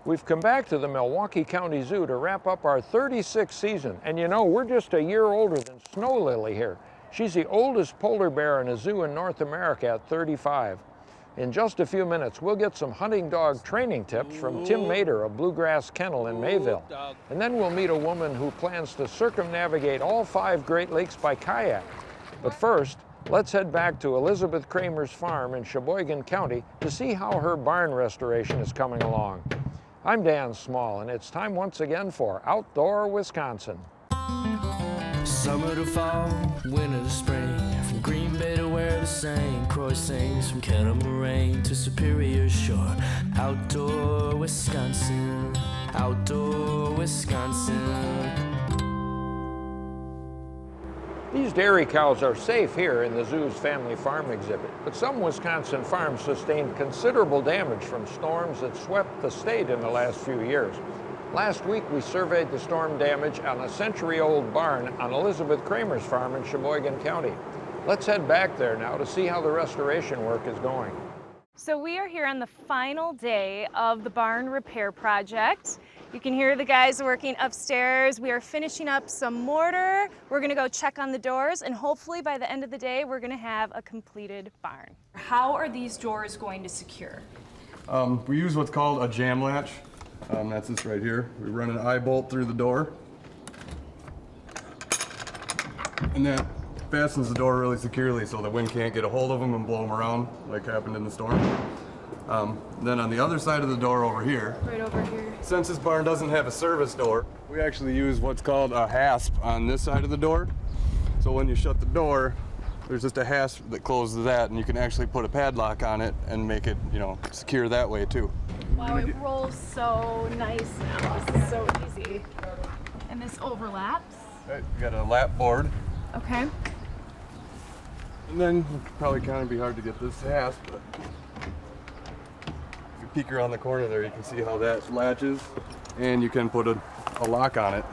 We've come back to the Milwaukee County Zoo to wrap up our 36th season. And you know, we're just a year older than Snow Lily here. She's the oldest polar bear in a zoo in North America at 35. In just a few minutes, we'll get some hunting dog training tips from Tim Mader of Bluegrass Kennel in Mayville. And then we'll meet a woman who plans to circumnavigate all 5 Great Lakes by kayak. But first, let's head back to Elizabeth Cramer's farm in Sheboygan County to see how her barn restoration is coming along. I'm Dan Small, and it's time once again for Outdoor Wisconsin. Summer to fall, winter to spring, from Green Bay to where the St. Croix sings, from Kettle Moraine to Superior Shore. Outdoor Wisconsin, outdoor Wisconsin. These dairy cows are safe here in the zoo's family farm exhibit, but some Wisconsin farms sustained considerable damage from storms that swept the state in the last few years. Last week, we surveyed the storm damage on a century-old barn on Elizabeth Cramer's farm in Sheboygan County. Let's head back there now to see how the restoration work is going. So we are here on the final day of the barn repair project. You can hear the guys working upstairs. We are finishing up some mortar. We're gonna go check on the doors, and hopefully by the end of the day, we're gonna have a completed barn. How are these doors going to secure? We use what's called a jam latch. That's this right here. We run an eye bolt through the door, and that fastens the door really securely so the wind can't get a hold of them and blow them around like happened in the storm. Then on the other side of the door over here, Right over here. since this barn doesn't have a service door, we actually use what's called a hasp on this side of the door. So when you shut the door, there's just a hasp that closes that, and you can actually put a padlock on it and make it, secure that way too. Wow, it rolls so nice now. This is so easy. And this overlaps. Right, we got a lap board, Okay. and then it'll probably kind of be hard to get this hasp, but if you peek around the corner there, you can see how that latches, and you can put a lock on it.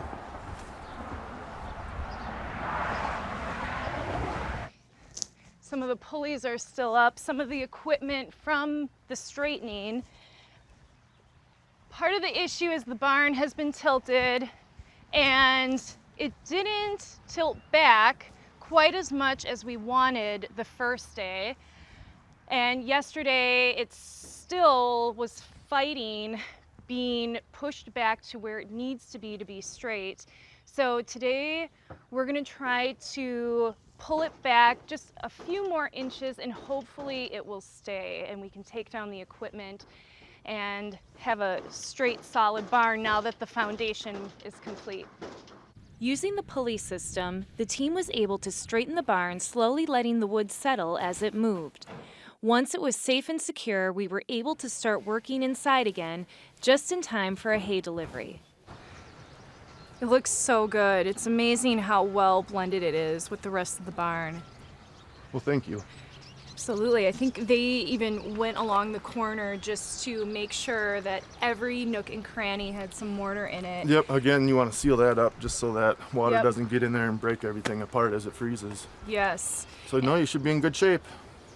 Some of the pulleys are still up, some of the equipment from the straightening. Part of the issue is the barn has been tilted, and it didn't tilt back quite as much as we wanted the first day. And yesterday it still was fighting being pushed back to where it needs to be straight. So today we're gonna try to pull it back just a few more inches, and hopefully it will stay and we can take down the equipment and have a straight, solid barn now that the foundation is complete. Using the pulley system, the team was able to straighten the barn, slowly letting the wood settle as it moved. Once it was safe and secure, we were able to start working inside again, just in time for a hay delivery. It looks so good. It's amazing how well blended it is with the rest of the barn. Well, thank you. Absolutely. I think they even went along the corner just to make sure that every nook and cranny had some mortar in it. Yep, again, you want to seal that up just so that water Yep. doesn't get in there and break everything apart as it freezes. Yes. So, no, you should be in good shape.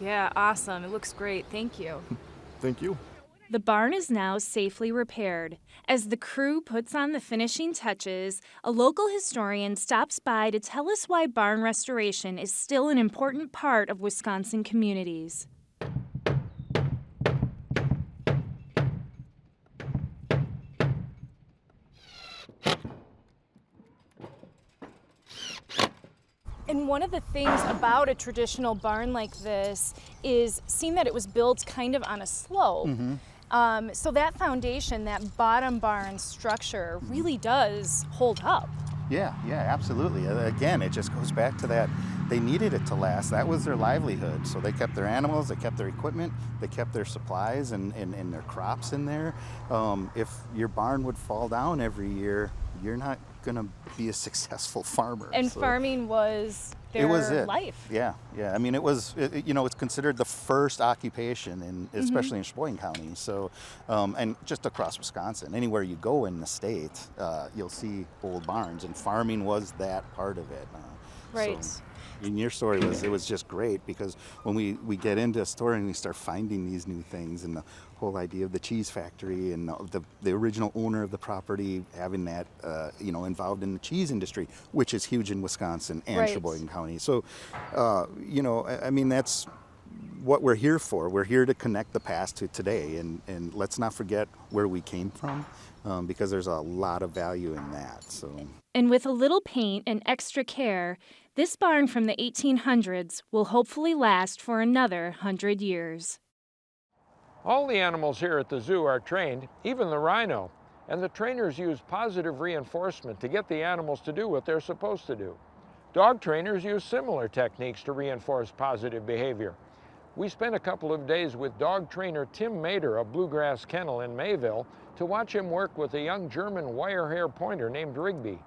Yeah, awesome. It looks great. Thank you. Thank you. The barn is now safely repaired. As the crew puts on the finishing touches, a local historian stops by to tell us why barn restoration is still an important part of Wisconsin communities. And one of the things about a traditional barn like this is seeing that it was built kind of on a slope. So that foundation, that bottom barn structure really does hold up. Yeah, absolutely. Again, it just goes back to that. They needed it to last. That was their livelihood. So they kept their animals, they kept their equipment, they kept their supplies and their crops in there. If your barn would fall down every year, you're not going to be a successful farmer. And farming was their life. Yeah. I mean, it's considered the first occupation, especially in Sheboygan County. So, and just across Wisconsin, anywhere you go in the state, you'll see old barns, and farming was that part of it. Right. And your story was just great, because when we get into a story and we start finding these new things, and the whole idea of the cheese factory and the original owner of the property having that involved in the cheese industry, which is huge in Wisconsin and Right. Sheboygan County. So I mean, that's what we're here for. We're here to connect the past to today, and let's not forget where we came from, because there's a lot of value in that. So. And with a little paint and extra care, this barn from the 1800s will hopefully last for another 100 years. All the animals here at the zoo are trained, even the rhino, and the trainers use positive reinforcement to get the animals to do what they're supposed to do. Dog trainers use similar techniques to reinforce positive behavior. We spent a couple of days with dog trainer Tim Mader of Bluegrass Kennel in Mayville to watch him work with a young German wire hair pointer named Rigby.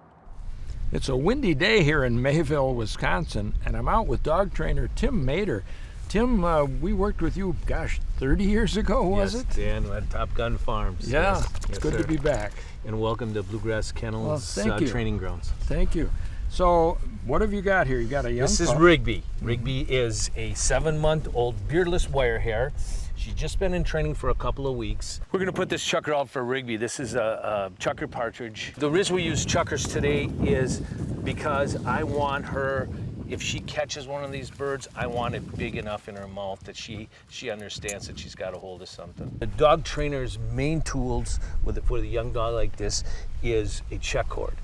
It's a windy day here in Mayville, Wisconsin, and I'm out with dog trainer Tim Mader. Tim, we worked with you, 30 years ago, was it? Yes, Dan, at Top Gun Farms. Yeah, Yes, it's yes, good sir. to be back. And welcome to Bluegrass Kennels Well, thank you. training grounds. Thank you. So, what have you got here? You got a young This is pup. Rigby. Rigby is a 7-month-old beardless wire hair. She's just been in training for a couple of weeks. We're gonna put this chucker out for Rigby. This is a chucker partridge. The reason we use chuckers today is because I want her, if she catches one of these birds, I want it big enough in her mouth that she understands that she's got a hold of something. The dog trainer's main tools with a young dog like this is a check cord.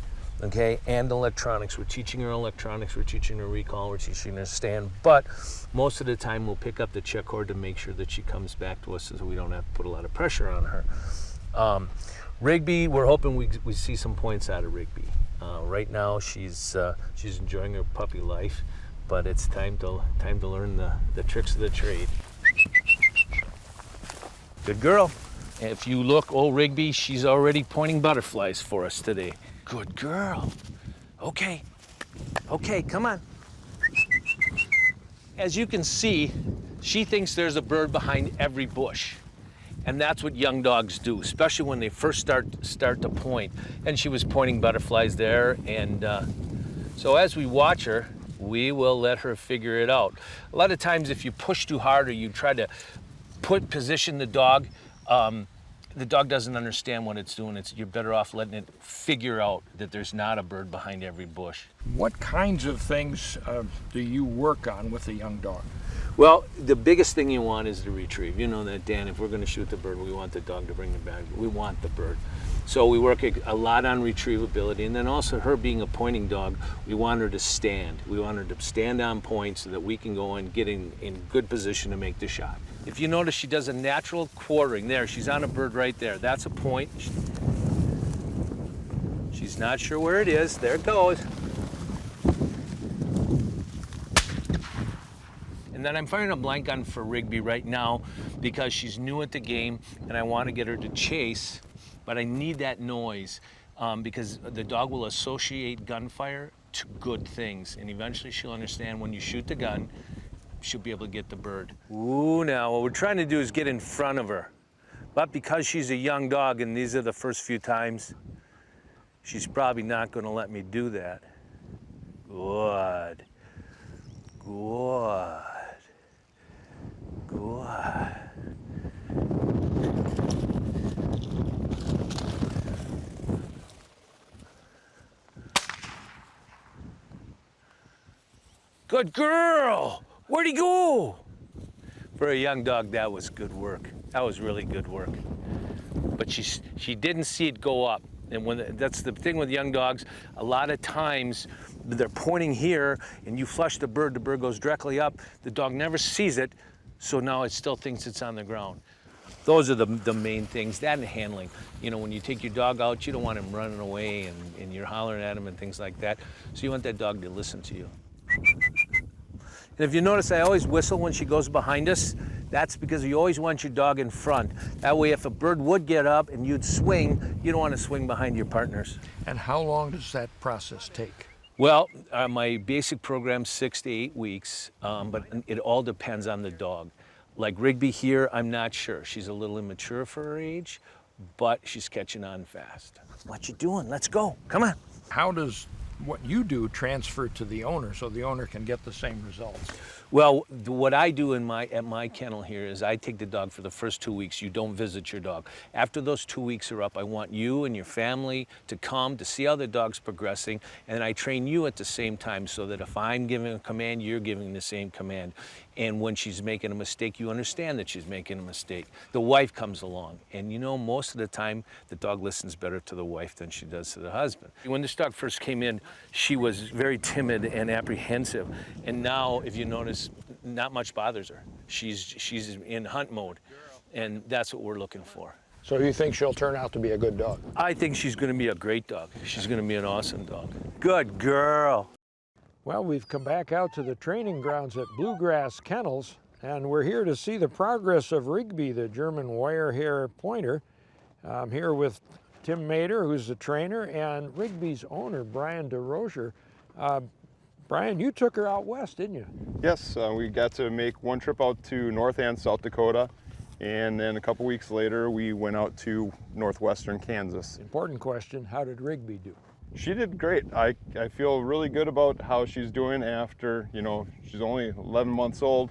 Okay, and electronics. We're teaching her electronics, we're teaching her recall, we're teaching her stand, but most of the time we'll pick up the check cord to make sure that she comes back to us so we don't have to put a lot of pressure on her. Rigby, we're hoping we see some points out of Rigby. Right now she's enjoying her puppy life, but it's time to learn the tricks of the trade. Good girl. If you look, old Rigby, she's already pointing butterflies for us today. Good girl. Okay, come on. As you can see, she thinks there's a bird behind every bush. And that's what young dogs do, especially when they first start to point. And she was pointing butterflies there. And so as we watch her, we will let her figure it out. A lot of times if you push too hard or you try to position the dog doesn't understand what it's doing. You're better off letting it figure out that there's not a bird behind every bush. What kinds of things do you work on with a young dog? Well, the biggest thing you want is the retrieve. You know that, Dan, if we're going to shoot the bird, we want the dog to bring it back. We want the bird. So we work a lot on retrievability, and then also her being a pointing dog, we want her to stand. We want her to stand on point so that we can go and get in good position to make the shot. If you notice, she does a natural quartering. There, she's on a bird right there. That's a point. She's not sure where it is. There it goes. And then I'm firing a blank gun for Rigby right now because she's new at the game and I want to get her to chase, but I need that noise because the dog will associate gunfire to good things, and eventually she'll understand when you shoot the gun, she'll be able to get the bird. Ooh, now what we're trying to do is get in front of her. But because she's a young dog and these are the first few times, she's probably not going to let me do that. Good. Good. Good. Good girl! Where'd he go? For a young dog, that was good work. That was really good work. But she didn't see it go up. And that's the thing with young dogs, a lot of times they're pointing here and you flush the bird goes directly up, the dog never sees it, so now it still thinks it's on the ground. Those are the main things, that and handling. You know, when you take your dog out, you don't want him running away and you're hollering at him and things like that. So you want that dog to listen to you. And if you notice, I always whistle when she goes behind us. That's because you always want your dog in front. That way, if a bird would get up and you'd swing, you don't want to swing behind your partners. And how long does that process take? Well, my basic program's 6 to 8 weeks, but it all depends on the dog. Like Rigby here, I'm not sure. She's a little immature for her age, but she's catching on fast. What you doing? Let's go. Come on. How does what you do transfer to the owner so the owner can get the same results? Well, what I do at my kennel here is I take the dog for the first 2 weeks. You don't visit your dog. After those 2 weeks are up, I want you and your family to come to see how the dog's progressing, and I train you at the same time so that if I'm giving a command, you're giving the same command. And when she's making a mistake, you understand that she's making a mistake. The wife comes along, and you know, most of the time, the dog listens better to the wife than she does to the husband. When this dog first came in, she was very timid and apprehensive, and now, if you notice, not much bothers her. She's in hunt mode, and that's what we're looking for. So you think she'll turn out to be a good dog? I think she's going to be a great dog. She's going to be an awesome dog. Good girl. Well, we've come back out to the training grounds at Bluegrass Kennels, and we're here to see the progress of Rigby, the German wire hair pointer. I'm here with Tim Mader, who's the trainer, and Rigby's owner, Brian DeRozier. Brian, you took her out west, didn't you? Yes, we got to make one trip out to North and South Dakota, and then a couple weeks later we went out to northwestern Kansas. Important question, how did Rigby do? She did great. I feel really good about how she's doing after, you know, she's only 11 months old,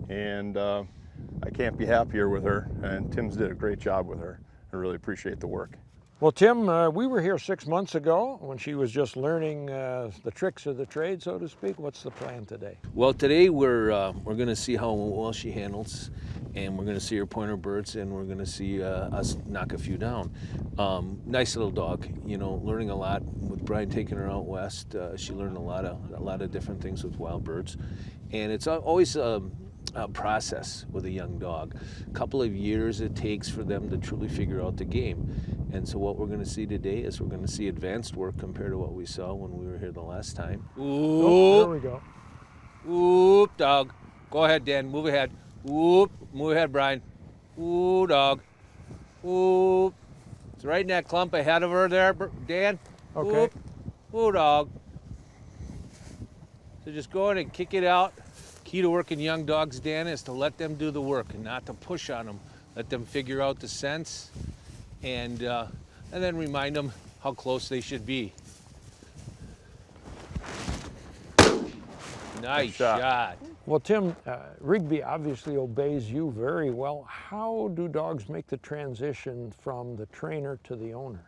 and I can't be happier with her, and Tim's did a great job with her. I really appreciate the work. Well, Tim, we were here 6 months ago when she was just learning the tricks of the trade, so to speak. What's the plan today? Well, today we're going to see how well she handles, and we're going to see her pointer birds, and we're going to see us knock a few down. Nice little dog, you know, learning a lot. With Brian taking her out west, she learned a lot of different things with wild birds, and it's always a process with a young dog. A couple of years it takes for them to truly figure out the game. And so what we're going to see today is we're going to see advanced work compared to what we saw when we were here the last time. Oh, there we go. Oop, dog. Go ahead, Dan. Move ahead. Oop. Move ahead, Brian. Ooh, dog. Oop. It's right in that clump ahead of her there, Dan. Okay. Oop. Ooh, dog. So just go in and kick it out. Key to working young dogs, Dan, is to let them do the work and not to push on them. Let them figure out the sense, and then remind them how close they should be. Nice shot. Well, Tim, Rigby obviously obeys you very well. How do dogs make the transition from the trainer to the owner?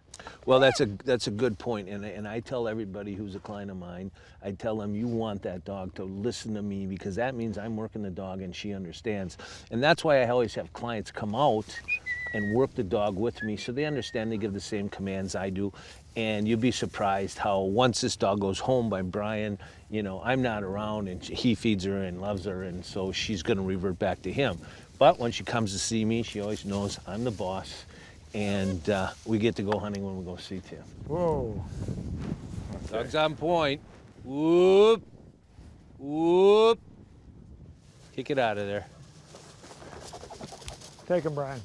Well, that's a good point, and I tell everybody who's a client of mine, I tell them you want that dog to listen to me because that means I'm working the dog and she understands. And that's why I always have clients come out and work the dog with me so they understand, they give the same commands I do. And you'll be surprised how once this dog goes home by Brian, you know, I'm not around and he feeds her and loves her, and so she's going to revert back to him. But when she comes to see me, she always knows I'm the boss, and we get to go hunting when we go see Tim. Whoa. Dog's on point. Whoop. Whoop. Kick it out of there. Take him, Brian.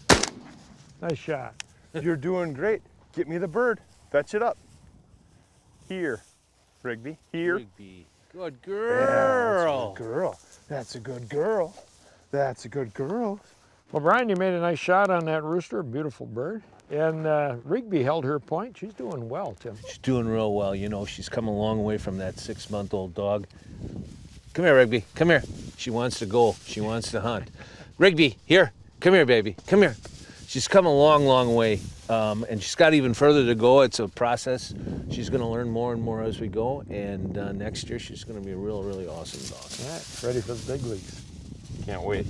Nice shot. You're doing great. Get me the bird. Fetch it up. Here, Rigby. Here. Rigby. Good girl. That's a good girl. That's a good girl. That's a good girl. Well, Brian, you made a nice shot on that rooster, a beautiful bird. And Rigby held her point. She's doing well, Tim. She's doing real well. You know, she's come a long way from that 6-month-old dog. Come here, Rigby. Come here. She wants to go. She wants to hunt. Rigby, here. Come here, baby. Come here. She's come a long, long way. And she's got even further to go. It's a process. She's going to learn more and more as we go. And next year, she's going to be a real, really awesome dog. All right, ready for the big leagues. Can't wait.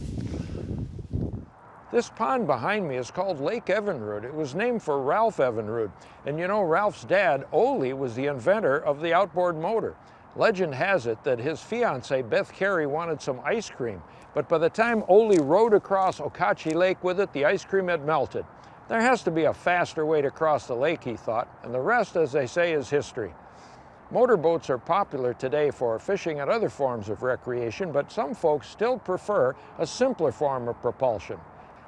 This pond behind me is called Lake Evinrude. It was named for Ralph Evinrude. And you know, Ralph's dad, Ole, was the inventor of the outboard motor. Legend has it that his fiancée, Beth Carey, wanted some ice cream. But by the time Ole rode across Okachi Lake with it, the ice cream had melted. There has to be a faster way to cross the lake, he thought, and the rest, as they say, is history. Motorboats are popular today for fishing and other forms of recreation, but some folks still prefer a simpler form of propulsion.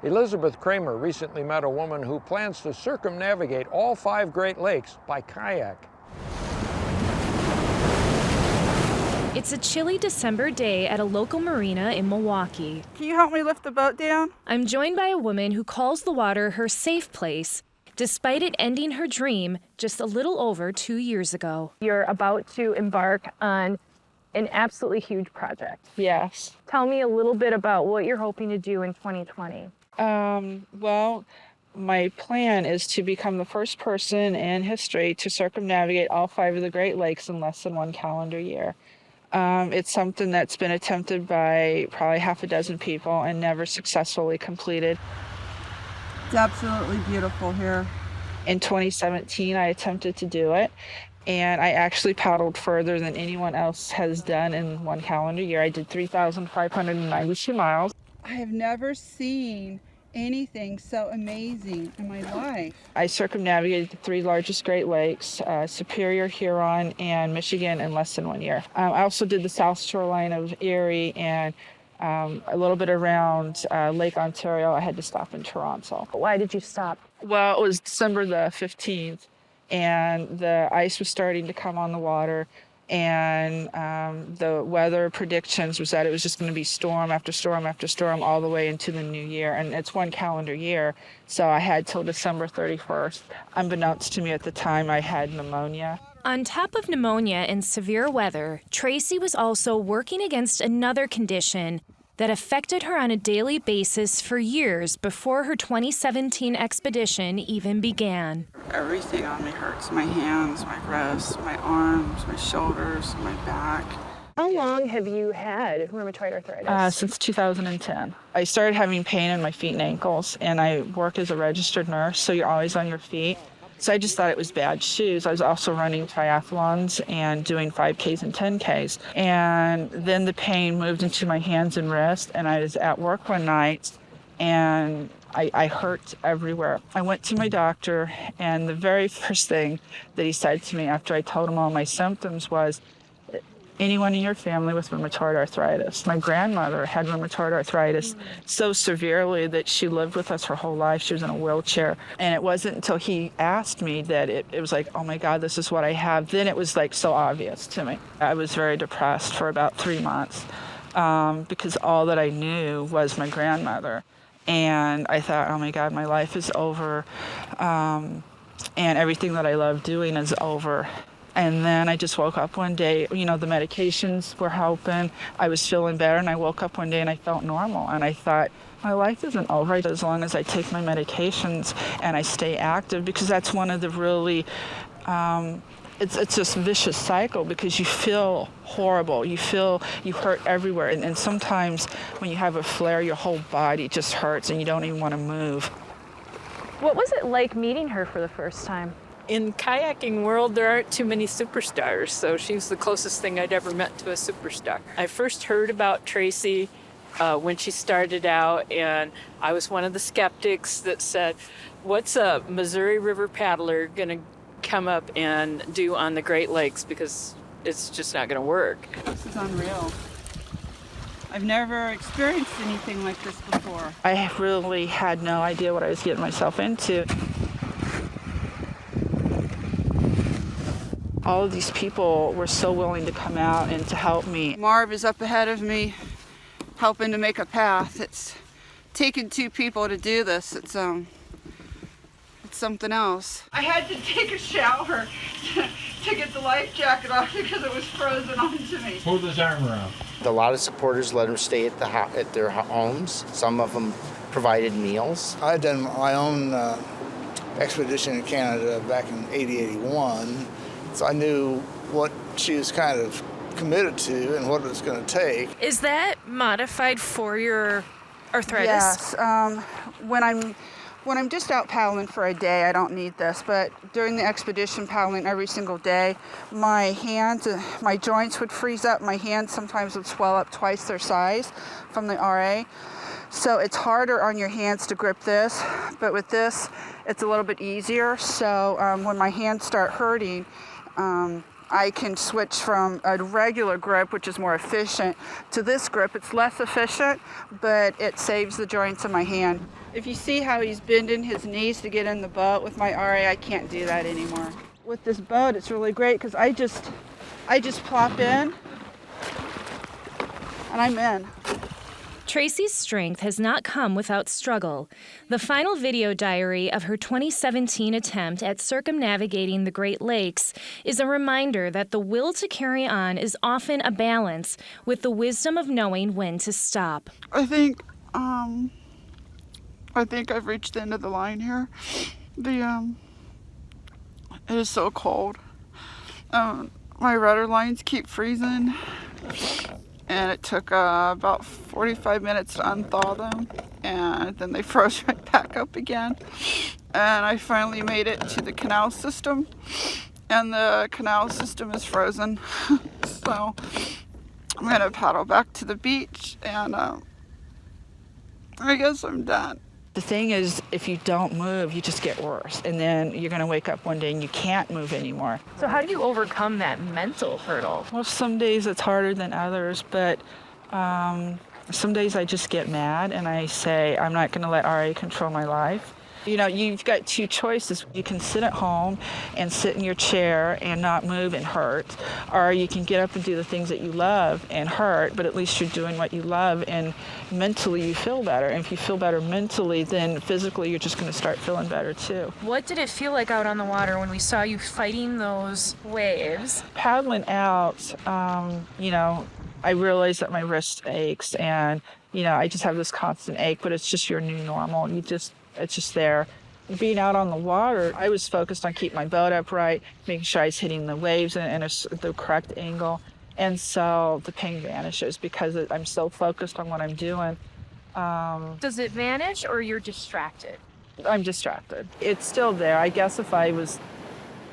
Elizabeth Cramer recently met a woman who plans to circumnavigate all 5 Great Lakes by kayak. It's a chilly December day at a local marina in Milwaukee. Can you help me lift the boat down? I'm joined by a woman who calls the water her safe place despite it ending her dream just a little over 2 years ago. You're about to embark on an absolutely huge project. Yes. Tell me a little bit about what you're hoping to do in 2020. Well, my plan is to become the first person in history to circumnavigate all 5 of the Great Lakes in less than 1 calendar year. It's something that's been attempted by probably half a dozen people and never successfully completed. It's absolutely beautiful here. In 2017, I attempted to do it, and I actually paddled further than anyone else has done in 1 calendar year. I did 3,592 miles. I have never seen anything so amazing in my life. I circumnavigated the 3 largest Great Lakes, Superior, Huron, and Michigan in less than 1 year. I also did the south shoreline of Erie and a little bit around Lake Ontario. I had to stop in Toronto. Why did you stop? Well, it was December the 15th, and the ice was starting to come on the water, and the weather predictions was that it was just going to be storm after storm after storm all the way into the new year, and it's 1 calendar year, so I had till December 31st. Unbeknownst to me at the time, I had pneumonia. On top of pneumonia and severe weather, Traci was also working against another condition that affected her on a daily basis for years before her 2017 expedition even began. Everything on me hurts. My hands, my wrists, my arms, my shoulders, my back. How long have you had rheumatoid arthritis? Since 2010. I started having pain in my feet and ankles, and I work as a registered nurse, so you're always on your feet. So I just thought it was bad shoes. I was also running triathlons and doing 5Ks and 10Ks. And then the pain moved into my hands and wrists, and I was at work one night, and I hurt everywhere. I went to my doctor, and the very first thing that he said to me after I told him all my symptoms was, anyone in your family with rheumatoid arthritis? My grandmother had rheumatoid arthritis so severely that she lived with us her whole life. She was in a wheelchair. And it wasn't until he asked me that it was like, oh my God, this is what I have. Then it was like so obvious to me. I was very depressed for about 3 months because all that I knew was my grandmother. And I thought, oh my God, my life is over. And everything that I love doing is over. And then I just woke up one day, the medications were helping. I was feeling better, and I woke up one day and I felt normal. And I thought, my life isn't over as long as I take my medications and I stay active, because that's one of the really, it's this vicious cycle, because you feel horrible. You feel you hurt everywhere. And sometimes when you have a flare, your whole body just hurts and you don't even want to move. What was it like meeting her for the first time? In kayaking world, there aren't too many superstars, so she's the closest thing I'd ever met to a superstar. I first heard about Traci when she started out, and I was one of the skeptics that said, what's a Missouri River paddler going to come up and do on the Great Lakes, because it's just not going to work. This is unreal. I've never experienced anything like this before. I really had no idea what I was getting myself into. All of these people were so willing to come out and to help me. Marv is up ahead of me, helping to make a path. It's taken 2 people to do this. It's something else. I had to take a shower to get the life jacket off because it was frozen onto me. Move his arm around. A lot of supporters let them stay at their homes. Some of them provided meals. I had done my own expedition in Canada back in 80-81. So I knew what she was kind of committed to and what it was going to take. Is that modified for your arthritis? Yes. When I'm just out paddling for a day, I don't need this. But during the expedition, paddling every single day, my hands, my joints would freeze up. My hands sometimes would swell up twice their size from the RA. So it's harder on your hands to grip this, but with this, it's a little bit easier. So when my hands start hurting, I can switch from a regular grip, which is more efficient, to this grip. It's less efficient, but it saves the joints of my hand. If you see how he's bending his knees to get in the boat with my RA, I can't do that anymore. With this boat, it's really great because I just plop in and I'm in. Traci's strength has not come without struggle. The final video diary of her 2017 attempt at circumnavigating the Great Lakes is a reminder that the will to carry on is often a balance with the wisdom of knowing when to stop. I think I've reached the end of the line here. It is so cold. My rudder lines keep freezing, and it took about 45 minutes to unthaw them, and then they froze right back up again. And I finally made it to the canal system, and the canal system is frozen. So I'm gonna paddle back to the beach, and I guess I'm done. The thing is, if you don't move, you just get worse. And then you're going to wake up one day and you can't move anymore. So how do you overcome that mental hurdle? Well, some days it's harder than others, but some days I just get mad and I say, I'm not going to let RA control my life. You know, you've got two choices. You can sit at home and sit in your chair and not move and hurt, or you can get up and do the things that you love and hurt, but at least you're doing what you love, and mentally you feel better. And if you feel better mentally, then physically you're just going to start feeling better too. What did it feel like out on the water when we saw you fighting those waves? Paddling out, you know, I realize that my wrist aches, and, you know, I just have this constant ache, but it's just your new normal. It's just there. Being out on the water, I was focused on keeping my boat upright, making sure I was hitting the waves in the correct angle. And so the pain vanishes because I'm so focused on what I'm doing. Does it vanish or you're distracted? I'm distracted. It's still there. I guess if I was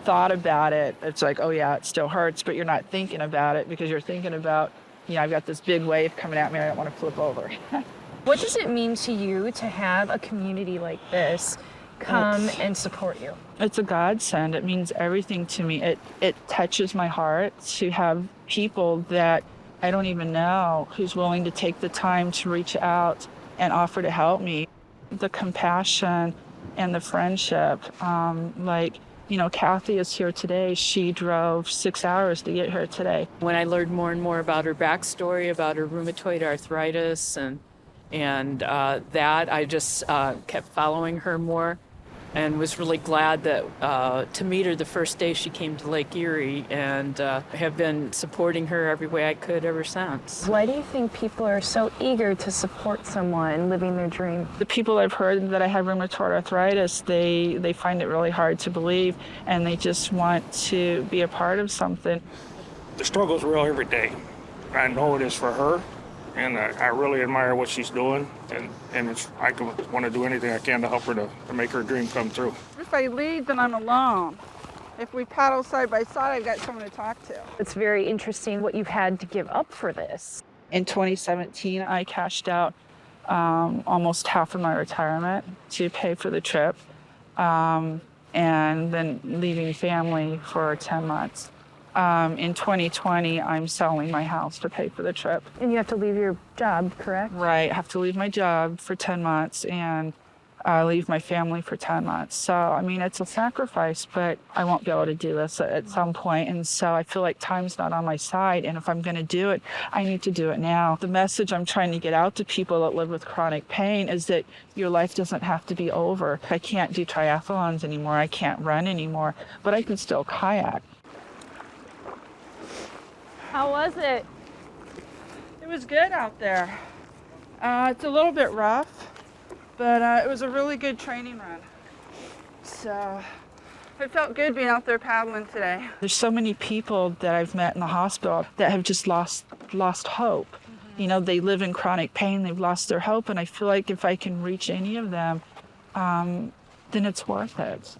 thought about it, it's like, oh yeah, it still hurts, but you're not thinking about it because you're thinking about, you know, I've got this big wave coming at me, I don't want to flip over. What does it mean to you to have a community like this come and support you? It's a godsend. It means everything to me. It touches my heart to have people that I don't even know who's willing to take the time to reach out and offer to help me. The compassion and the friendship, like, you know, Kathy is here today. She drove 6 hours to get here today. When I learned more and more about her backstory, about her rheumatoid arthritis, and that I just kept following her more, and was really glad that to meet her the first day she came to Lake Erie, and have been supporting her every way I could ever since. Why do you think people are so eager to support someone living their dream? The people I've heard that I have rheumatoid arthritis, they find it really hard to believe, and they just want to be a part of something. The struggle's real every day. I know it is for her. And I really admire what she's doing, and I want to do anything I can to help her to make her dream come true. If I lead, then I'm alone. If we paddle side by side, I've got someone to talk to. It's very interesting what you've had to give up for this. In 2017, I cashed out almost half of my retirement to pay for the trip, and then leaving family for 10 months. In 2020, I'm selling my house to pay for the trip. And you have to leave your job, correct? Right, I have to leave my job for 10 months and leave my family for 10 months. So, I mean, it's a sacrifice, but I won't be able to do this at some point. And so I feel like time's not on my side. And if I'm going to do it, I need to do it now. The message I'm trying to get out to people that live with chronic pain is that your life doesn't have to be over. I can't do triathlons anymore. I can't run anymore, but I can still kayak. How was it? It was good out there. It's a little bit rough, but it was a really good training run. So it felt good being out there paddling today. There's so many people that I've met in the hospital that have just lost hope. You know, they live in chronic pain, they've lost their hope, and I feel like if I can reach any of them, then it's worth it.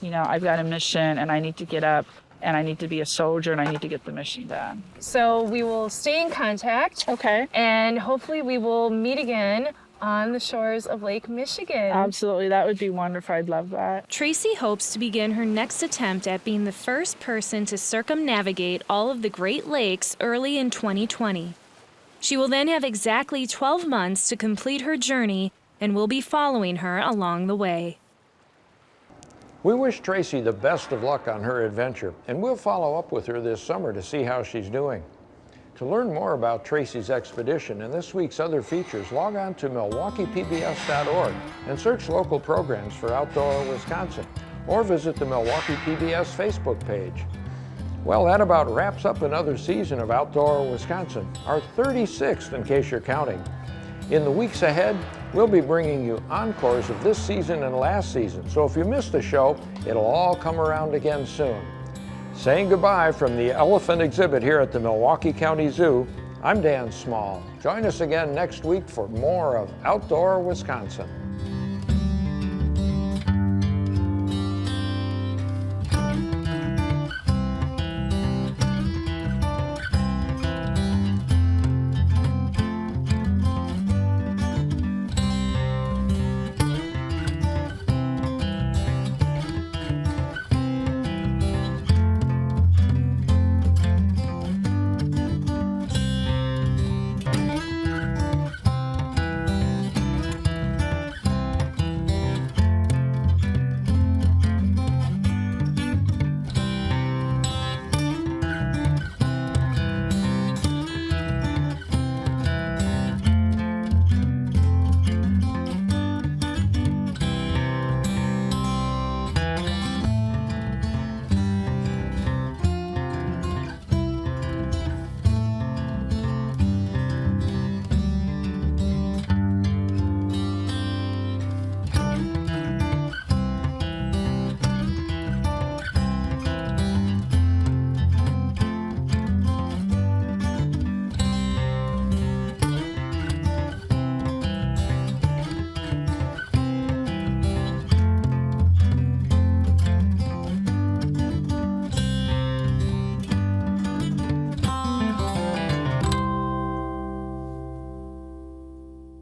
You know, I've got a mission and I need to get up and I need to be a soldier and I need to get the mission done. So we will stay in contact. Okay. And hopefully we will meet again on the shores of Lake Michigan. Absolutely, that would be wonderful. I'd love that. Traci hopes to begin her next attempt at being the first person to circumnavigate all of the Great Lakes early in 2020. She will then have exactly 12 months to complete her journey, and we'll be following her along the way. We wish Traci the best of luck on her adventure, and we'll follow up with her this summer to see how she's doing. To learn more about Traci's expedition and this week's other features, log on to MilwaukeePBS.org and search local programs for Outdoor Wisconsin, or visit the Milwaukee PBS Facebook page. Well, that about wraps up another season of Outdoor Wisconsin, our 36th in case you're counting. In the weeks ahead, we'll be bringing you encores of this season and last season, so if you missed a show, it'll all come around again soon. Saying goodbye from the elephant exhibit here at the Milwaukee County Zoo, I'm Dan Small. Join us again next week for more of Outdoor Wisconsin.